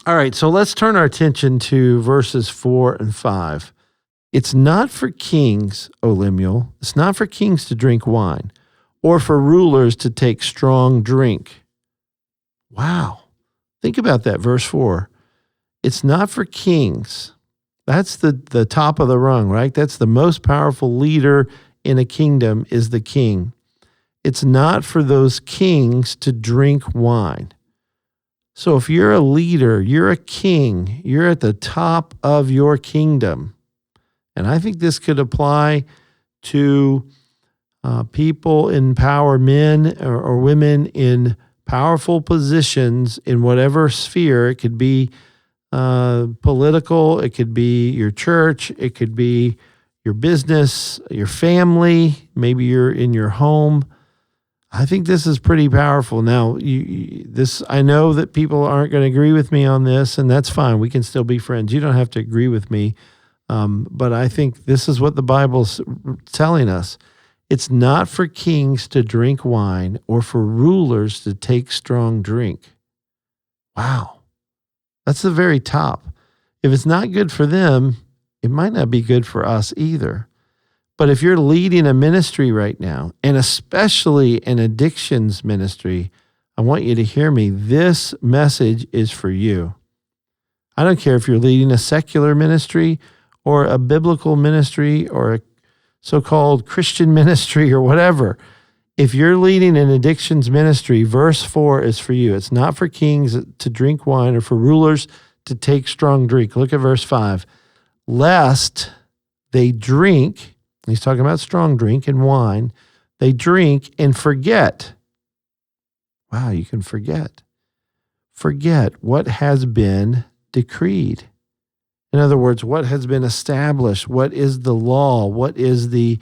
All right, so let's turn our attention to verses 4 and 5. It's not for kings, O Lemuel, it's not for kings to drink wine, or for rulers to take strong drink. Wow. Think about that, verse 4. It's not for kings. That's the top of the rung, right? That's the most powerful leader in a kingdom is the king. It's not for those kings to drink wine. So if you're a leader, you're a king, you're at the top of your kingdom. And I think this could apply to people in power, men or women in powerful positions in whatever sphere. It could be political, it could be your church, it could be your business, your family, maybe you're in your home. I think this is pretty powerful. Now, I know that people aren't going to agree with me on this, and that's fine. We can still be friends. You don't have to agree with me. But I think this is what the Bible's telling us. It's not for kings to drink wine or for rulers to take strong drink. Wow. That's the very top. If it's not good for them, it might not be good for us either. But if you're leading a ministry right now, and especially an addictions ministry, I want you to hear me. This message is for you. I don't care if you're leading a secular ministry or a biblical ministry or a so-called Christian ministry or whatever. If you're leading an addictions ministry, verse 4 is for you. It's not for kings to drink wine or for rulers to take strong drink. Look at verse 5. Lest they drink, he's talking about strong drink and wine, they drink and forget. Wow, you can forget. Forget what has been decreed. In other words, what has been established? What is the law? What is the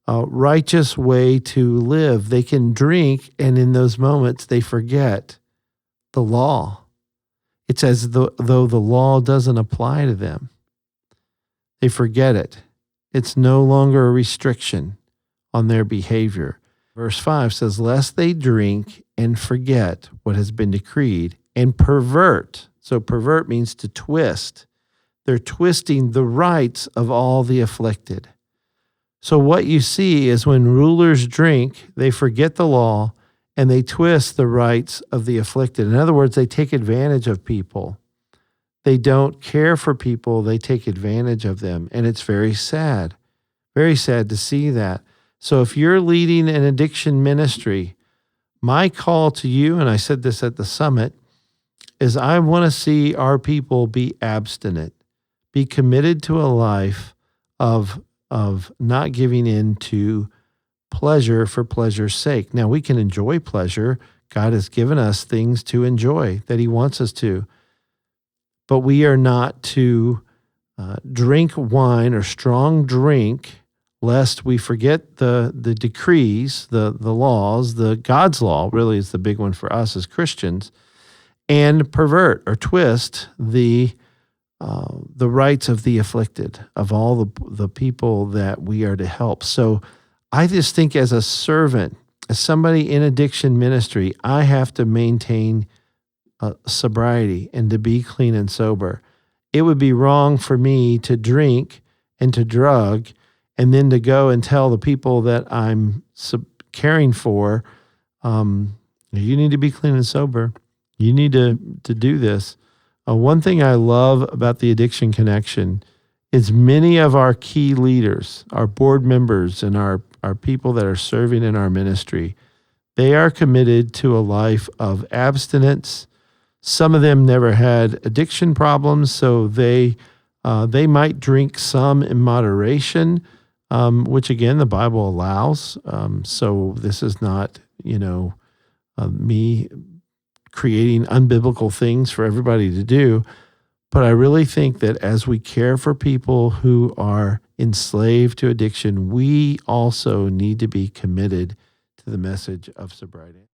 righteous way to live? They can drink, and in those moments, they forget the law. It's as though the law doesn't apply to them. They forget it. It's no longer a restriction on their behavior. Verse 5 says, lest they drink and forget what has been decreed and pervert. So pervert means to twist. They're twisting the rights of all the afflicted. So what you see is when rulers drink, they forget the law and they twist the rights of the afflicted. In other words, they take advantage of people. They don't care for people. They take advantage of them. And it's very sad to see that. So if you're leading an addiction ministry, my call to you, and I said this at the summit, is I want to see our people be abstinent. Be committed to a life of not giving in to pleasure for pleasure's sake. Now, we can enjoy pleasure. God has given us things to enjoy that he wants us to. But we are not to drink wine or strong drink lest we forget the decrees, the laws, God's law really is the big one for us as Christians, and pervert or twist the rights of the afflicted, of all the people that we are to help. So I just think as a servant, as somebody in addiction ministry, I have to maintain sobriety and to be clean and sober. It would be wrong for me to drink and to drug and then to go and tell the people that I'm caring for, you need to be clean and sober. You need to do this. One thing I love about the Addiction Connection is many of our key leaders, our board members and our people that are serving in our ministry, they are committed to a life of abstinence. Some of them never had addiction problems, so they might drink some in moderation, which again, the Bible allows. So this is not, me creating unbiblical things for everybody to do. But I really think that as we care for people who are enslaved to addiction, we also need to be committed to the message of sobriety.